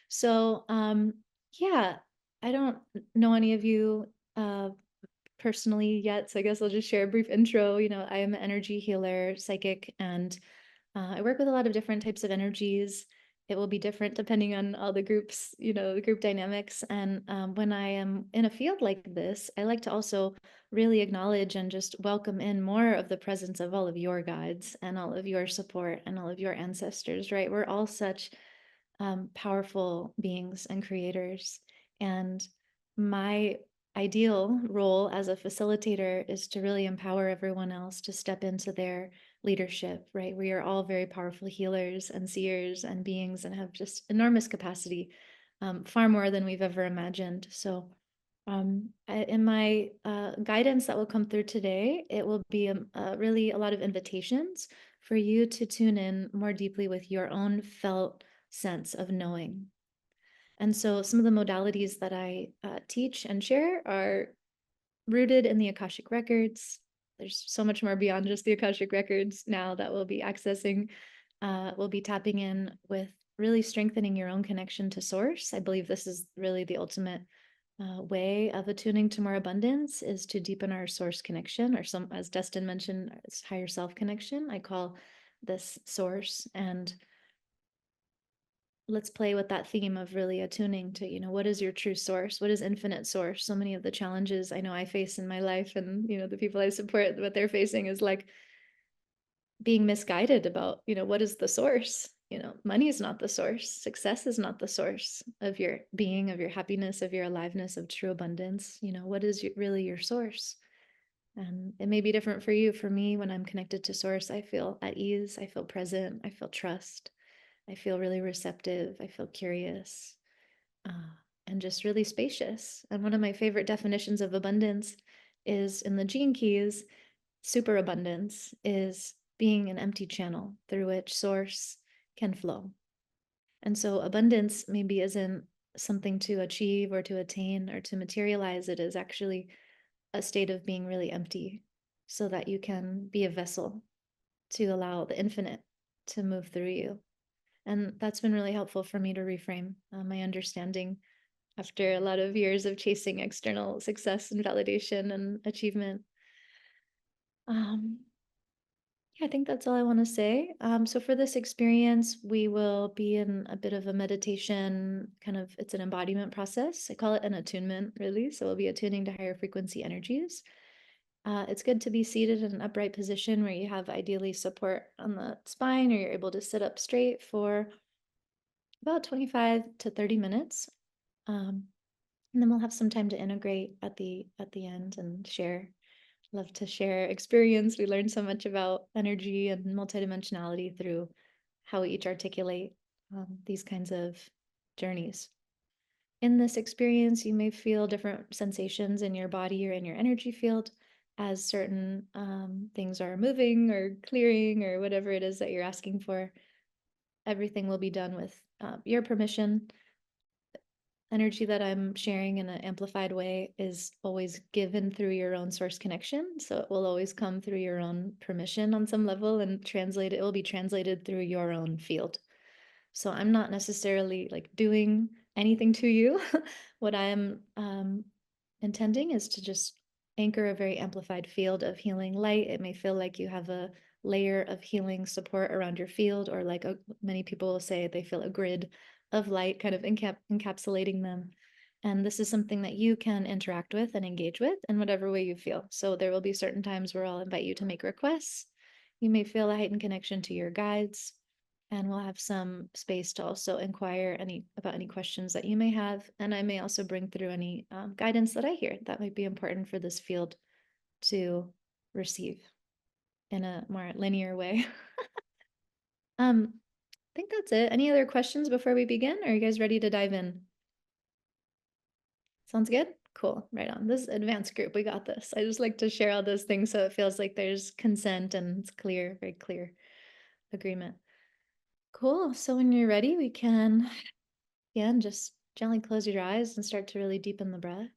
So, yeah, I don't know any of you personally yet, so I guess I'll just share a brief intro. I am an energy healer, psychic, and I work with a lot of different types of energies. It will be different depending on all the groups, the group dynamics. And when I am in a field like this, I like to also really acknowledge and just welcome in more of the presence of all of your guides and all of your support and all of your ancestors, right? We're all such powerful beings and creators. And my ideal role as a facilitator is to really empower everyone else to step into their leadership, right? We are all very powerful healers and seers and beings and have just enormous capacity, far more than we've ever imagined. So, in my guidance that will come through today, it will be really a lot of invitations for you to tune in more deeply with your own felt sense of knowing. And so some of the modalities that I teach and share are rooted in the Akashic records. There's so much more beyond just the Akashic records now that we'll be accessing. We'll be tapping in with really strengthening your own connection to source. I believe this is really the ultimate way of attuning to more abundance, is to deepen our source connection, or some, as Destin mentioned, higher self connection. I call this source. And let's play with that theme of really attuning to, what is your true source? What is infinite source? So many of the challenges I know I face in my life, and, the people I support, what they're facing is like being misguided about, what is the source? Money is not the source. Success is not the source of your being, of your happiness, of your aliveness, of true abundance. What is really your source? And it may be different for you. For me, when I'm connected to source, I feel at ease. I feel present. I feel trust. I feel really receptive. I feel curious, uh, and just really spacious. And one of my favorite definitions of abundance is in the Gene Keys. Superabundance is being an empty channel through which source can flow. And so abundance maybe isn't something to achieve or to attain or to materialize. It is actually a state of being really empty so that you can be a vessel to allow the infinite to move through you. And that's been really helpful for me to reframe my understanding after a lot of years of chasing external success and validation and achievement. Um, yeah, I think that's all I want to say. So for this experience, we will be in a bit of a meditation, kind of, it's an embodiment process. I call it an attunement, really. So we'll be attuning to higher frequency energies. It's good to be seated in an upright position where you have ideally support on the spine, or you're able to sit up straight for about 25 to 30 minutes. And then we'll have some time to integrate at the end and share. Love to share experience. We learn so much about energy and multidimensionality through how we each articulate these kinds of journeys. In this experience, you may feel different sensations in your body or in your energy field as certain things are moving or clearing or whatever it is that you're asking for. Everything will be done with your permission. Energy that I'm sharing in an amplified way is always given through your own source connection. So it will always come through your own permission on some level, and it will be translated through your own field. So I'm not necessarily like doing anything to you. What I am intending is to just anchor a very amplified field of healing light. It may feel like you have a layer of healing support around your field, or like many people will say they feel a grid of light kind of encapsulating them. And this is something that you can interact with and engage with in whatever way you feel. So there will be certain times where I'll invite you to make requests. You may feel a heightened connection to your guides, and we'll have some space to also inquire about any questions that you may have. And I may also bring through any guidance that I hear that might be important for this field to receive in a more linear way. I think that's it. Any other questions before we begin? Are you guys ready to dive in? Sounds good? Cool. Right on. This advanced group, we got this. I just like to share all those things so it feels like there's consent and it's clear, very clear agreement. Cool. So when you're ready, we can, again, just gently close your eyes and start to really deepen the breath.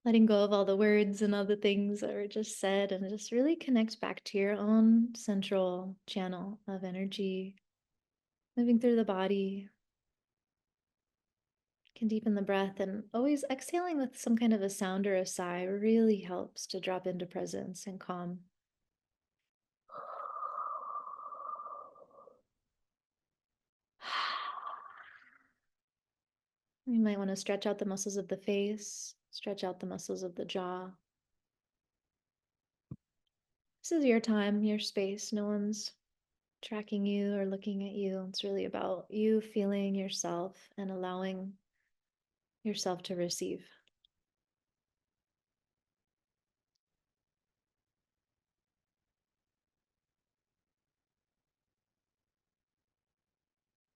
Letting go of all the words and all the things that were just said, and just really connect back to your own central channel of energy. moving through the body can deepen the breath, and always exhaling with some kind of a sound or a sigh really helps to drop into presence and calm. You might want to stretch out the muscles of the face, stretch out the muscles of the jaw. This is your time, your space. No one's tracking you or looking at you. It's really about you feeling yourself and allowing yourself to receive.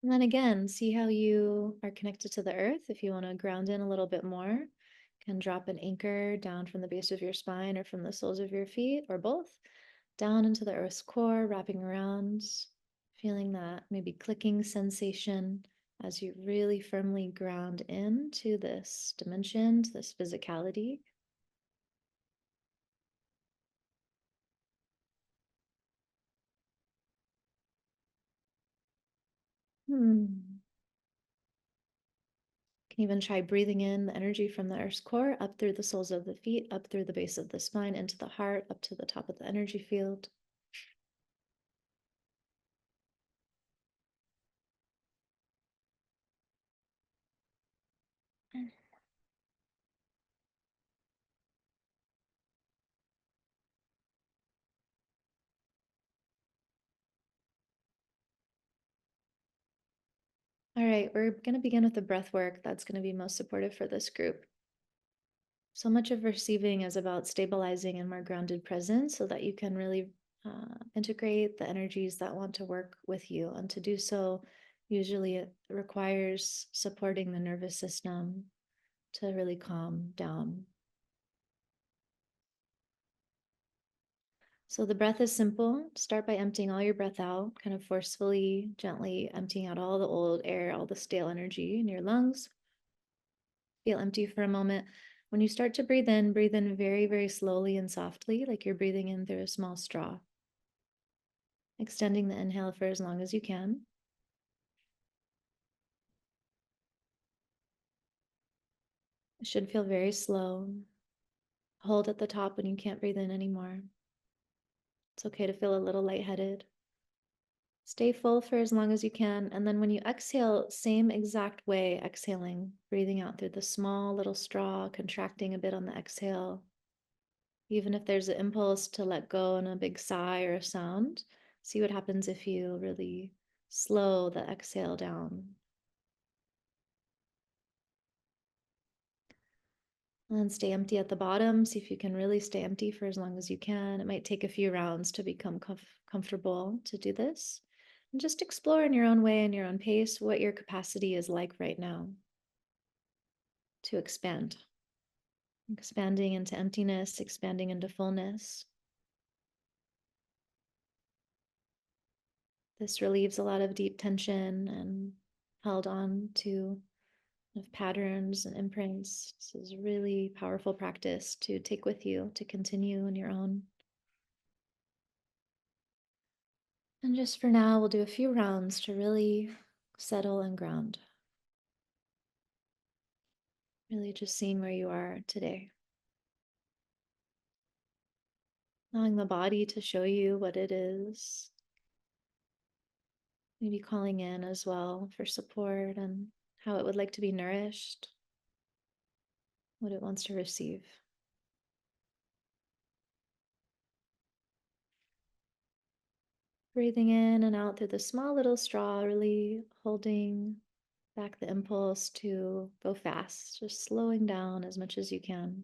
And then again, see how you are connected to the earth. If you want to ground in a little bit more, can drop an anchor down from the base of your spine or from the soles of your feet or both, down into the earth's core, wrapping around, feeling that maybe clicking sensation as you really firmly ground into this dimension, to this physicality. Hmm. Can even try breathing in the energy from the earth's core up through the soles of the feet, up through the base of the spine, into the heart, up to the top of the energy field. All right, we're going to begin with the breath work that's going to be most supportive for this group. So much of receiving is about stabilizing and more grounded presence so that you can really integrate the energies that want to work with you. And to do so, usually it requires supporting the nervous system to really calm down. So the breath is simple. Start by emptying all your breath out, kind of forcefully, gently emptying out all the old air, all the stale energy in your lungs. Feel empty for a moment. When you start to breathe in very, very slowly and softly, like you're breathing in through a small straw. Extending the inhale for as long as you can. It should feel very slow. Hold at the top when you can't breathe in anymore. It's okay to feel a little lightheaded. Stay full for as long as you can. And then when you exhale, same exact way, exhaling, breathing out through the small little straw, contracting a bit on the exhale. Even if there's an impulse to let go and a big sigh or a sound, see what happens if you really slow the exhale down. And then stay empty at the bottom. See if you can really stay empty for as long as you can. It might take a few rounds to become comfortable to do this. And just explore in your own way and your own pace what your capacity is like right now to expand. Expanding into emptiness, expanding into fullness. This relieves a lot of deep tension and held on to of patterns and imprints. This is a really powerful practice to take with you to continue in your own. And just for now, we'll do a few rounds to really settle and ground. Really just seeing where you are today. Allowing the body to show you what it is. Maybe calling in as well for support and how it would like to be nourished, what it wants to receive. Breathing in and out through the small little straw, really holding back the impulse to go fast, just slowing down as much as you can.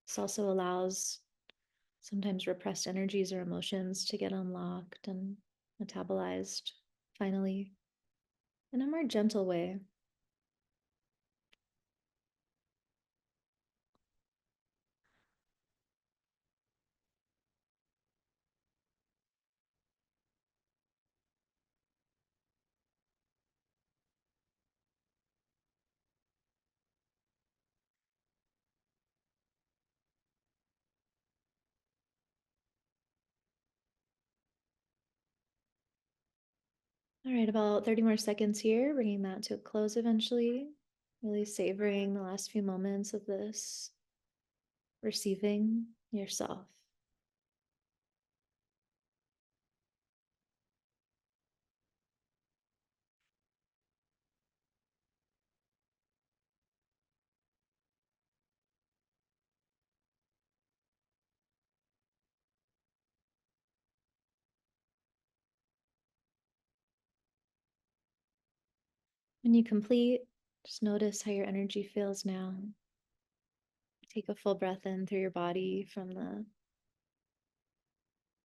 This also allows sometimes repressed energies or emotions to get unlocked and metabolized finally in a more gentle way. All right, about 30 more seconds here, bringing that to a close eventually. Really savoring the last few moments of this receiving yourself. When you complete, just notice how your energy feels now. Take a full breath in through your body from the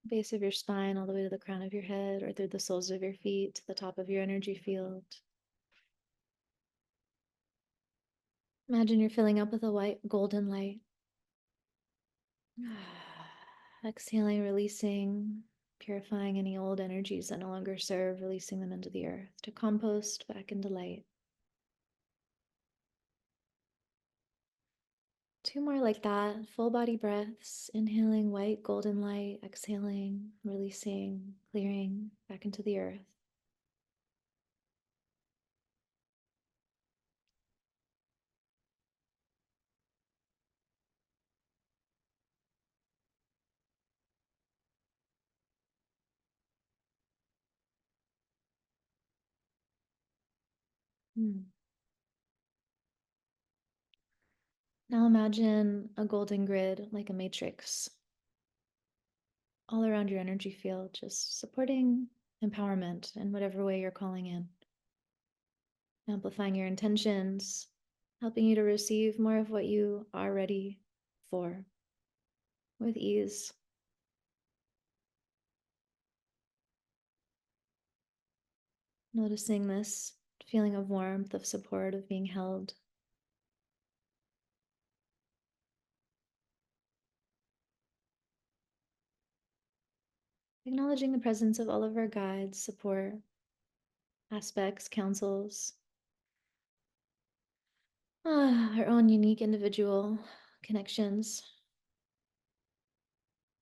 base of your spine all the way to the crown of your head, or through the soles of your feet to the top of your energy field. Imagine you're filling up with a white golden light. Exhaling, releasing, purifying any old energies that no longer serve, releasing them into the earth to compost back into light. Two more like that, full body breaths, inhaling white golden light, exhaling, releasing, clearing back into the earth. Now imagine a golden grid like a matrix all around your energy field, just supporting empowerment in whatever way you're calling in, amplifying your intentions, helping you to receive more of what you are ready for with ease. Noticing this feeling of warmth, of support, of being held. Acknowledging the presence of all of our guides, support, aspects, counsels, our own unique individual connections,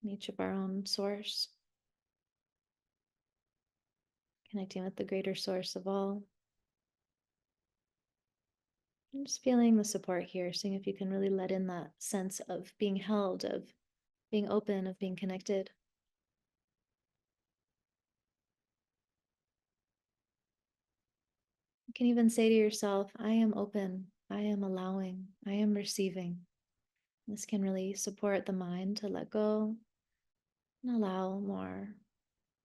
each of our own source, connecting with the greater source of all. And just feeling the support here, seeing if you can really let in that sense of being held, of being open, of being connected. You can even say to yourself, I am open, I am allowing, I am receiving. This can really support the mind to let go and allow more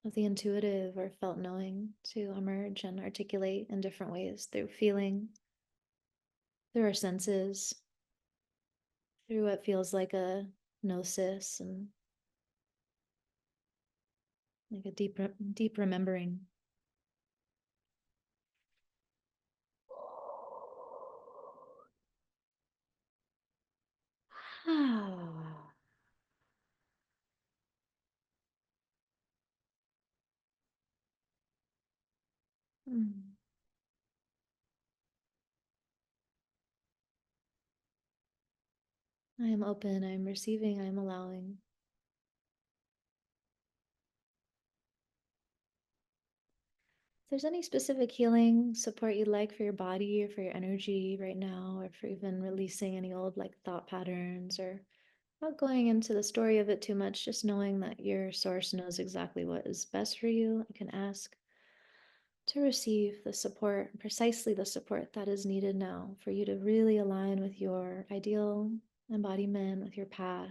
of the intuitive or felt knowing to emerge and articulate in different ways through feeling, through our senses, through what feels like a gnosis and like a deep remembering. I am open, I am receiving, I am allowing. If there's any specific healing support you'd like for your body or for your energy right now, or for even releasing any old like thought patterns, or not going into the story of it too much, just knowing that your source knows exactly what is best for you, I can ask to receive the support, precisely the support that is needed now for you to really align with your ideal embodiment, with your path,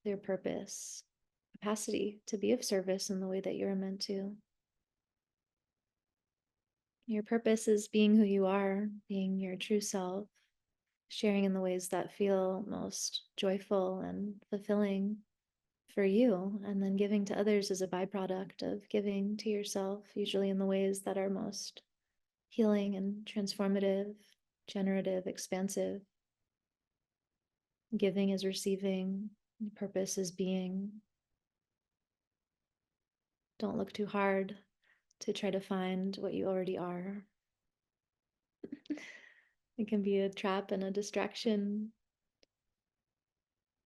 your purpose, capacity to be of service in the way that you're meant to. Your purpose is being who you are, being your true self, sharing in the ways that feel most joyful and fulfilling for you, and then giving to others as a byproduct of giving to yourself, usually in the ways that are most healing and transformative, generative, expansive. Giving is receiving, purpose is being. Don't look too hard to try to find what you already are. It can be a trap and a distraction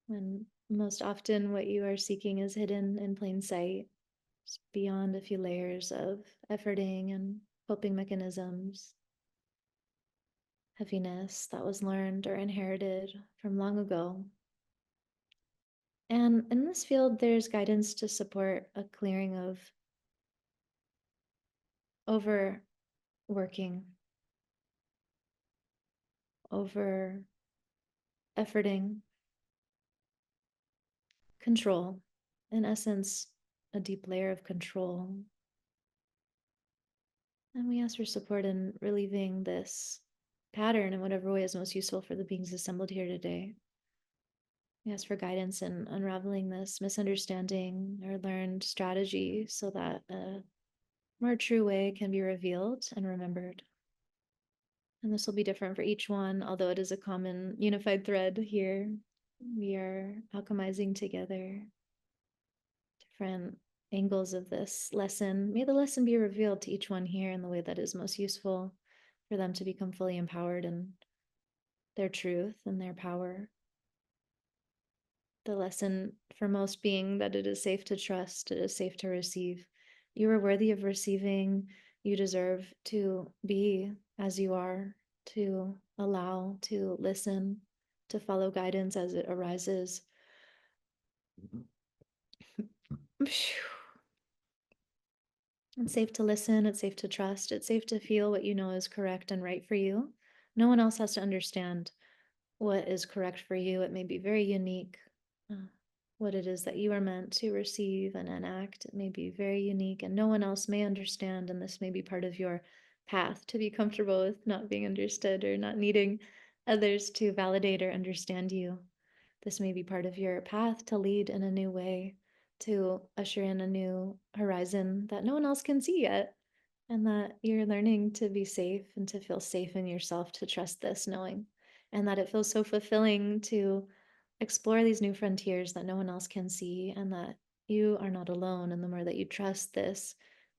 when most often what you are seeking is hidden in plain sight, just beyond a few layers of efforting and coping mechanisms, heaviness that was learned or inherited from long ago. And in this field, there's guidance to support a clearing of overworking, over efforting, control. In essence, a deep layer of control. And we ask for support in relieving this pattern in whatever way is most useful for the beings assembled here today. We ask for guidance in unraveling this misunderstanding or learned strategy so that a more true way can be revealed and remembered. And this will be different for each one, although it is a common unified thread here. We are alchemizing together different angles of this lesson. May the lesson be revealed to each one here in the way that is most useful for them to become fully empowered in their truth and their power. The lesson for most being that it is safe to trust, it is safe to receive. You are worthy of receiving. You deserve to be as you are, to allow, to listen, to follow guidance as it arises. It's safe to listen, it's safe to trust, it's safe to feel what you know is correct and right for you. No one else has to understand what is correct for you. It may be very unique. What it is that you are meant to receive and enact. It may be very unique, and no one else may understand. And this may be part of your path to be comfortable with not being understood or not needing others to validate or understand you. This may be part of your path to lead in a new way, to usher in a new horizon that no one else can see yet. And that you're learning to be safe and to feel safe in yourself, to trust this knowing. And that it feels so fulfilling to explore these new frontiers that no one else can see, and that you are not alone. And the more that you trust this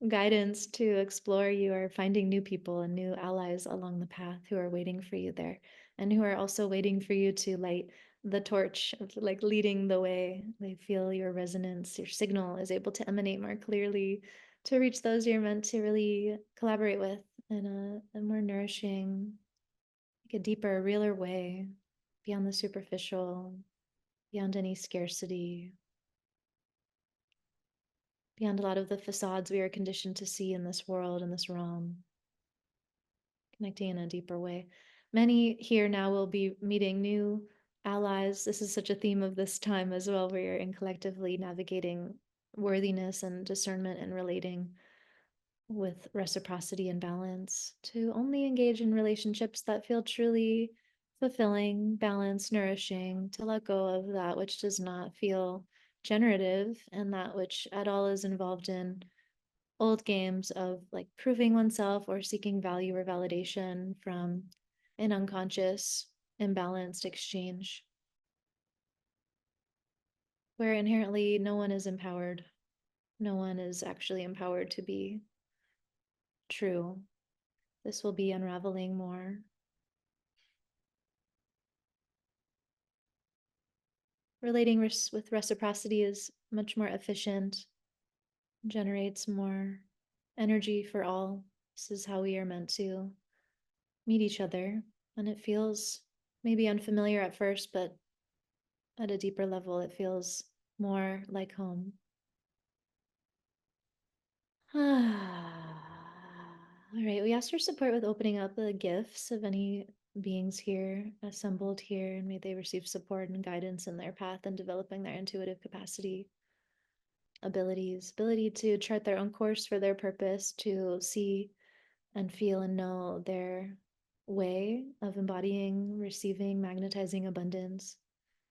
guidance to explore, you are finding new people and new allies along the path who are waiting for you there, and who are also waiting for you to light the torch of like leading the way. They feel your resonance, your signal is able to emanate more clearly to reach those you're meant to really collaborate with in a more nourishing, like a deeper, realer way, beyond the superficial, beyond any scarcity, beyond a lot of the facades we are conditioned to see in this world, in this realm, connecting in a deeper way. Many here now will be meeting new allies. This is such a theme of this time as well, where you're in collectively navigating worthiness and discernment and relating with reciprocity and balance, to only engage in relationships that feel truly fulfilling, balanced, nourishing, to let go of that which does not feel generative and that which at all is involved in old games of like proving oneself or seeking value or validation from an unconscious, imbalanced exchange where inherently no one is empowered. No one is actually empowered to be true. This will be unraveling more. Relating with reciprocity is much more efficient, generates more energy for all. This is how we are meant to meet each other. And it feels maybe unfamiliar at first, but at a deeper level, it feels more like home. All right, we asked for support with opening up the gifts of any beings here assembled here, and may they receive support and guidance in their path and developing their intuitive capacity, ability to chart their own course for their purpose, to see and feel and know their way of embodying, receiving, magnetizing abundance,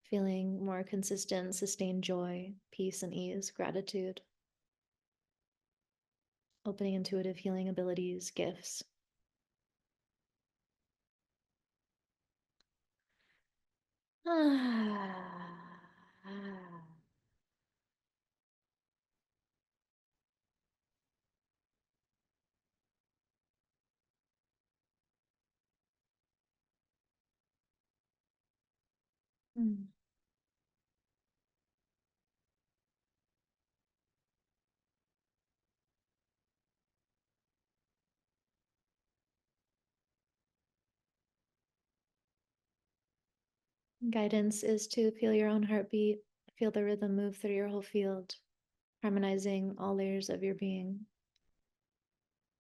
feeling more consistent, sustained joy, peace, and ease, gratitude, opening intuitive healing abilities, gifts. Mm. Guidance is to feel your own heartbeat, feel the rhythm move through your whole field, harmonizing all layers of your being,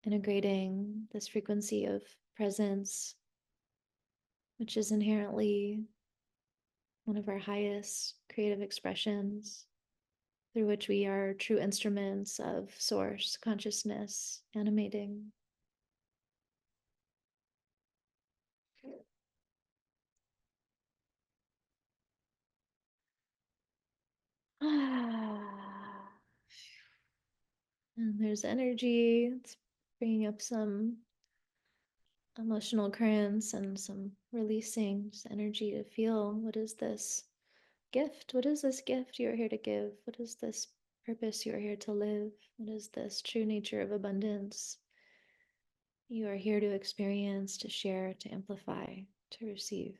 integrating this frequency of presence, which is inherently one of our highest creative expressions, through which we are true instruments of source consciousness animating. And there's energy. It's bringing up some emotional currents and some releasing just energy to feel, what is this gift? What is this gift you are here to give? What is this purpose you are here to live? What is this true nature of abundance you are here to experience, to share, to amplify, to receive?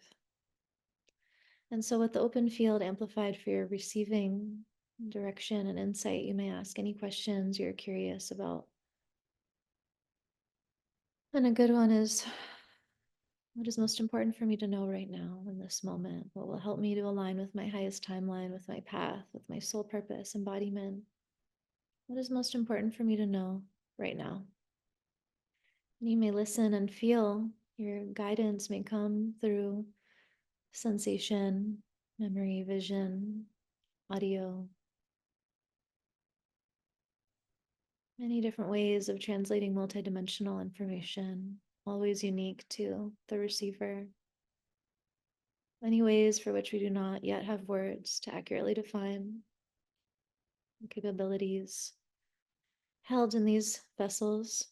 And so, with the open field amplified for your receiving direction and insight, you may ask any questions you're curious about. And a good one is, what is most important for me to know right now in this moment? What will help me to align with my highest timeline, with my path, with my soul purpose, embodiment? What is most important for me to know right now? And you may listen and feel. Your guidance may come through sensation, memory, vision, audio, many different ways of translating multidimensional information, always unique to the receiver. Many ways for which we do not yet have words to accurately define the capabilities held in these vessels.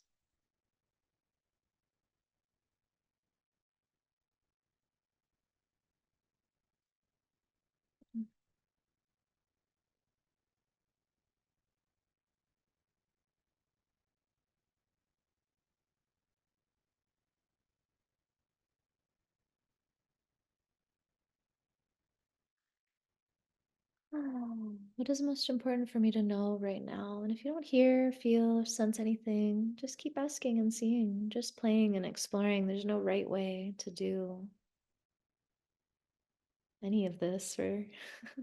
What is most important for me to know right now? And if you don't hear, feel, or sense anything, just keep asking and seeing, just playing and exploring. There's no right way to do any of this or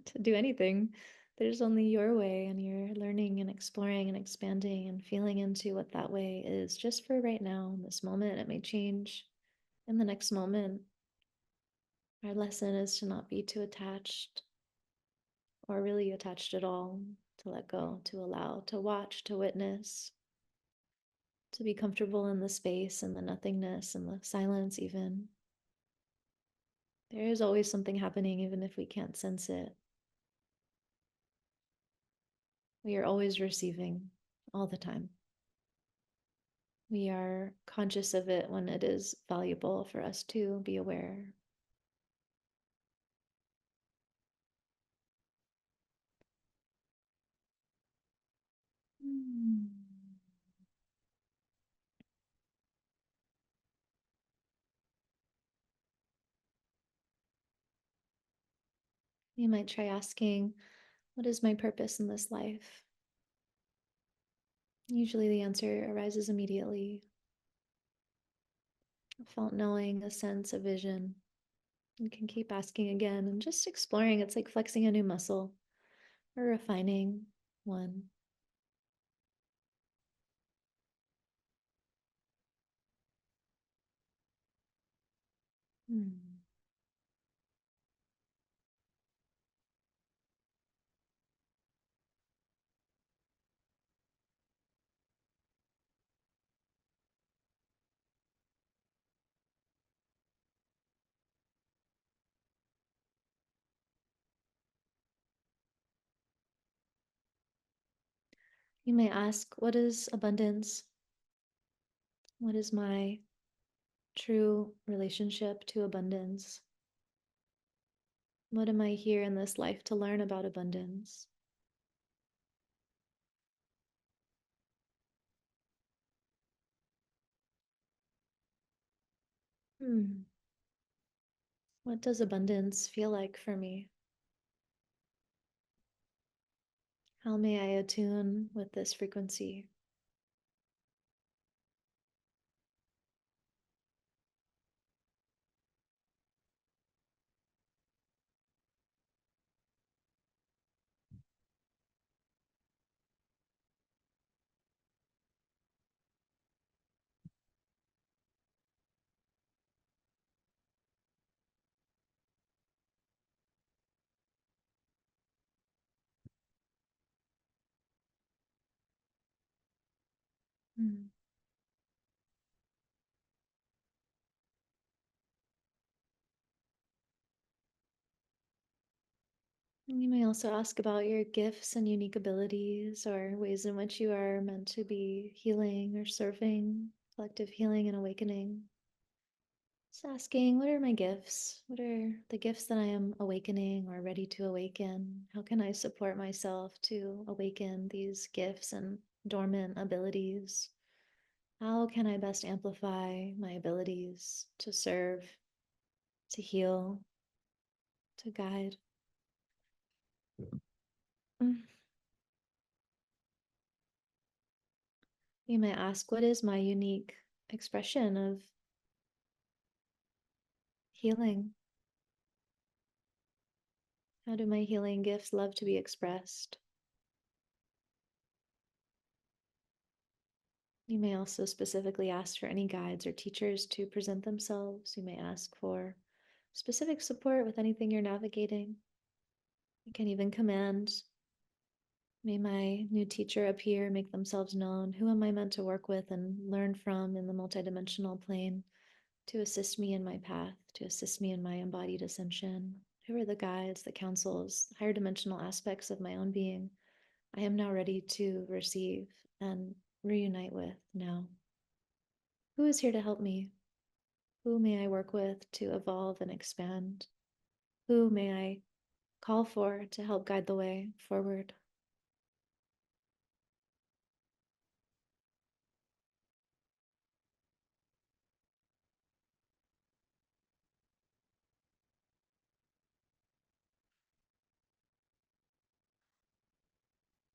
to do anything. There's only your way, and you're learning and exploring and expanding and feeling into what that way is just for right now, in this moment. It may change in the next moment. Our lesson is to not be too attached or really attached at all, to let go, to allow, to watch, to witness, to be comfortable in the space and the nothingness and the silence, even. There is always something happening, even if we can't sense it. We are always receiving, all the time. We are conscious of it when it is valuable for us to be aware. Mm. You might try asking, what is my purpose in this life? Usually the answer arises immediately. A felt knowing, a sense, a vision. You can keep asking again and just exploring. It's like flexing a new muscle or refining one. Hmm. You may ask, what is abundance? What is my true relationship to abundance? What am I here in this life to learn about abundance? Hmm. What does abundance feel like for me? How may I attune with this frequency? Mm. And you may also ask about your gifts and unique abilities or ways in which you are meant to be healing or serving, collective healing and awakening. Just asking, what are my gifts? What are the gifts that I am awakening or ready to awaken? How can I support myself to awaken these gifts and dormant abilities? How can I best amplify my abilities to serve, to heal, to guide? Mm. You might ask, what is my unique expression of healing? How do my healing gifts love to be expressed? You may also specifically ask for any guides or teachers to present themselves. You may ask for specific support with anything you're navigating. You can even command, may my new teacher appear, make themselves known. Who am I meant to work with and learn from in the multidimensional plane to assist me in my path, to assist me in my embodied ascension? Who are the guides, the counsels, higher dimensional aspects of my own being I am now ready to receive and reunite with now? Who is here to help me? Who may I work with to evolve and expand? Who may I call for to help guide the way forward?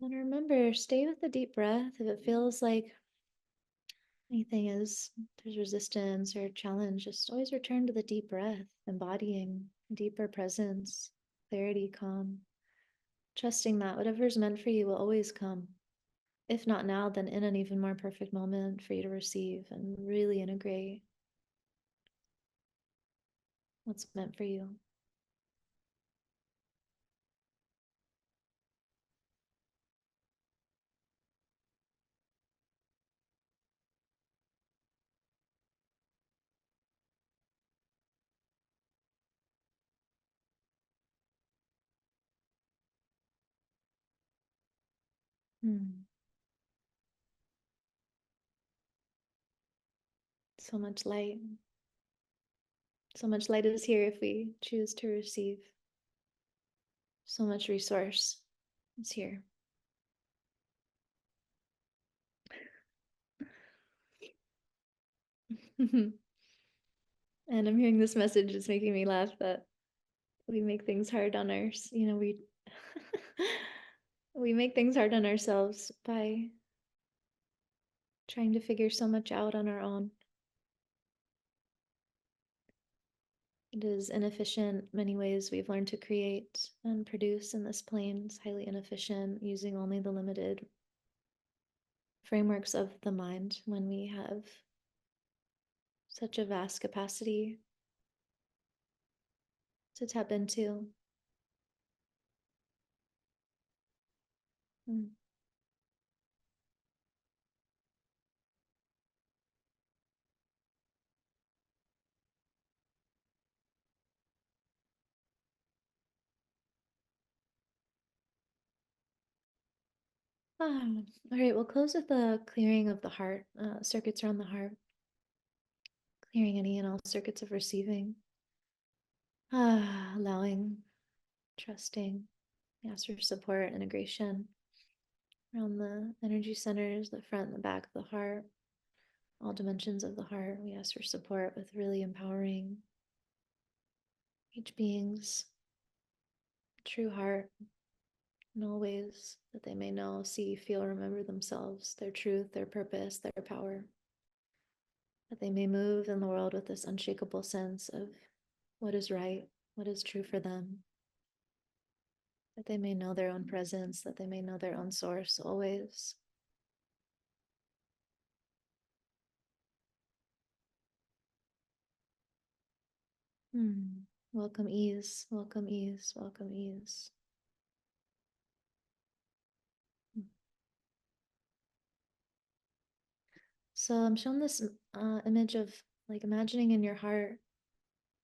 And remember, stay with the deep breath. If it feels like anything is, there's resistance or challenge, just always return to the deep breath, embodying deeper presence, clarity, calm, trusting that whatever is meant for you will always come. If not now, then in an even more perfect moment for you to receive and really integrate what's meant for you. Hmm. So much light. So much light is here if we choose to receive. So much resource is here. And I'm hearing this message, it's making me laugh that we make things hard on ours. We we make things hard on ourselves by trying to figure so much out on our own. It is inefficient. Many ways we've learned to create and produce in this plane is highly inefficient, using only the limited frameworks of the mind when we have such a vast capacity to tap into. Mm. All right, we'll close with the clearing of the heart, circuits around the heart, clearing any and all circuits of receiving, allowing, trusting, ask for support, integration around the energy centers, the front and the back of the heart, all dimensions of the heart. We ask for support with really empowering each being's true heart in all ways that they may know, see, feel, remember themselves, their truth, their purpose, their power, that they may move in the world with this unshakable sense of what is right, what is true for them, that they may know their own presence, that they may know their own source always. Hmm. Welcome ease, welcome ease, welcome ease. So I'm shown this image of like imagining in your heart.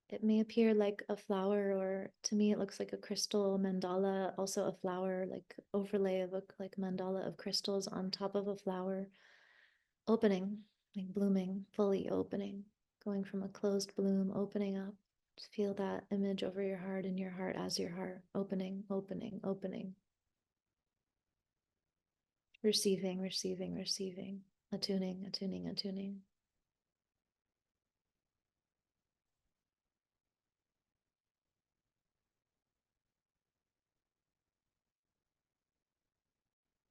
It may appear like a flower, or to me, it looks like a crystal mandala, also a flower, like overlay of a like mandala of crystals on top of a flower, opening, like blooming, fully opening, going from a closed bloom, opening up. Just feel that image over your heart and your heart as your heart, opening, opening, opening, receiving, receiving, receiving, attuning, attuning, attuning.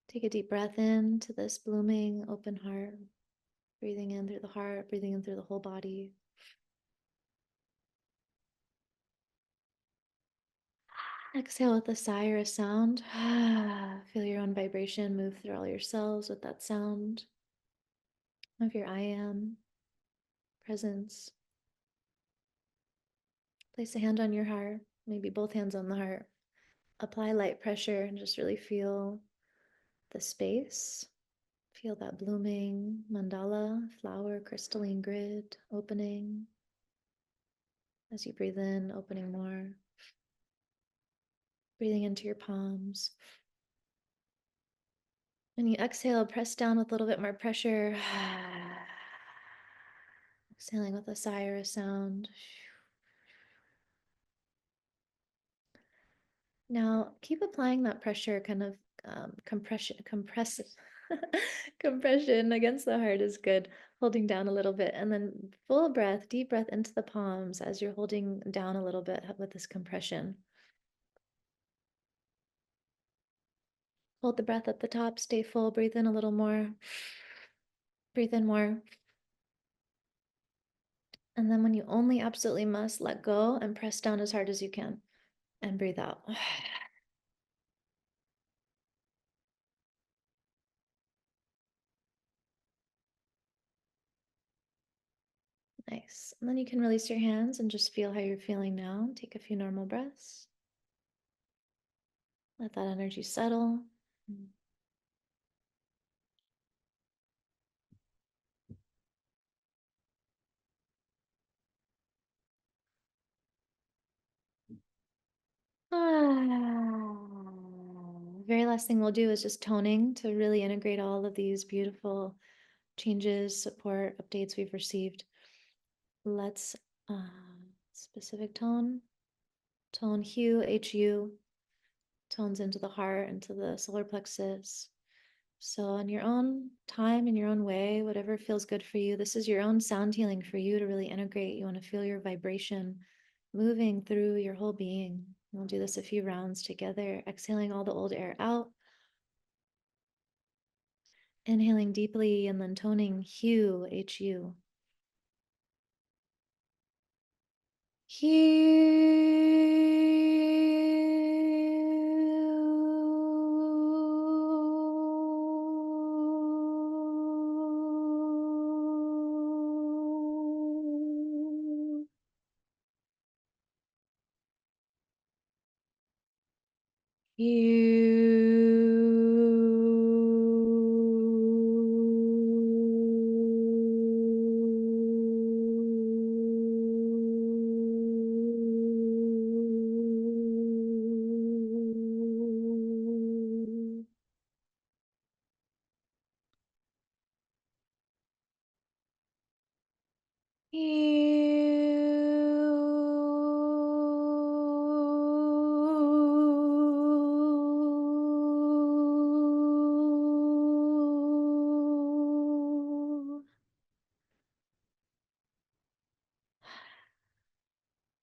Take a deep breath in to this blooming, open heart, breathing in through the heart, breathing in through the whole body. Exhale with a sigh or a sound. Feel your own vibration move through all your cells with that sound of your I am presence. Place a hand on your heart, maybe both hands on the heart. Apply light pressure and just really feel the space. Feel that blooming mandala, flower, crystalline grid opening. As you breathe in, opening more. Breathing into your palms. When you exhale, press down with a little bit more pressure. Exhaling with a sigh or a sound. Now keep applying that pressure, kind of compression against the heart is good. Holding down a little bit, and then full breath, deep breath into the palms as you're holding down a little bit with this compression. Hold the breath at the top, stay full, breathe in a little more, breathe in more. And then when you only absolutely must, let go and press down as hard as you can and breathe out. Nice. And then you can release your hands and just feel how you're feeling now. Take a few normal breaths. Let that energy settle. Very last thing we'll do is just toning to really integrate all of these beautiful changes, support, updates we've received. Let's specific tone, tone hue, HU, tones into the heart, into the solar plexus. So in your own time, in your own way, whatever feels good for you, this is your own sound healing for you to really integrate. You want to feel your vibration moving through your whole being. We'll do this a few rounds together, exhaling all the old air out. Inhaling deeply and then toning hue, H-U. Hue.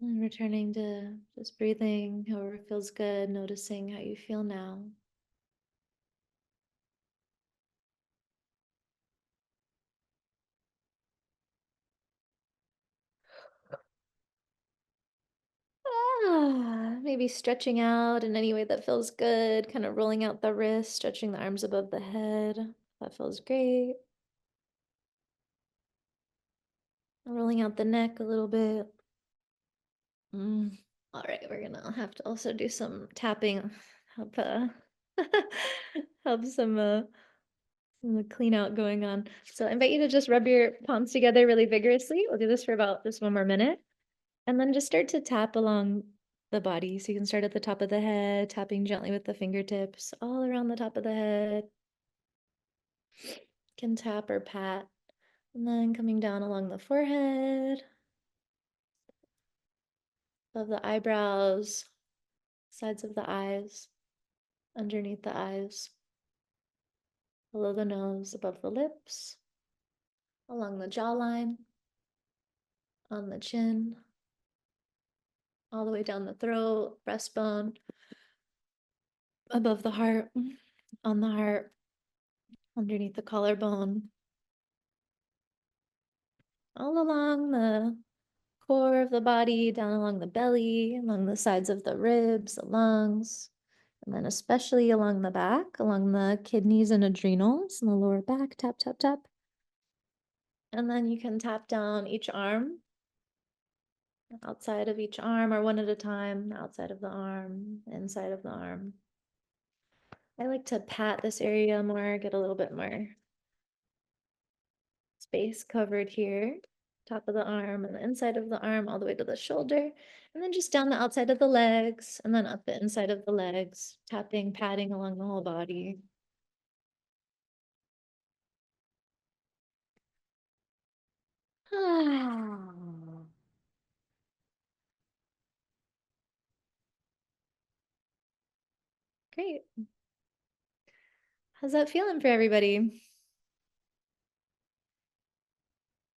And returning to just breathing, however feels good, noticing how you feel now. Maybe stretching out in any way that feels good, kind of rolling out the wrist, stretching the arms above the head. That feels great. Rolling out the neck a little bit. All right, we're gonna have to also do some tapping, help help some The clean out going on. So I invite you to just rub your palms together really vigorously. We'll do this for about just 1 more minute. And then just start to tap along the body. So you can start at the top of the head, tapping gently with the fingertips all around the top of the head. You can tap or pat. And then coming down along the forehead, above the eyebrows, sides of the eyes, underneath the eyes, below the nose, above the lips, along the jawline, on the chin, all the way down the throat, breastbone, above the heart, on the heart, underneath the collarbone, all along the core of the body, down along the belly, along the sides of the ribs, the lungs, and then especially along the back, along the kidneys and adrenals, and the lower back, tap, tap, tap. And then you can tap down each arm, outside of each arm, or one at a time, outside of the arm, inside of the arm. I like to pat this area more, get a little bit more space covered here, top of the arm and the inside of the arm, all the way to the shoulder, and then just down the outside of the legs, and then up the inside of the legs, tapping, patting along the whole body. Ah, great. How's that feeling for everybody?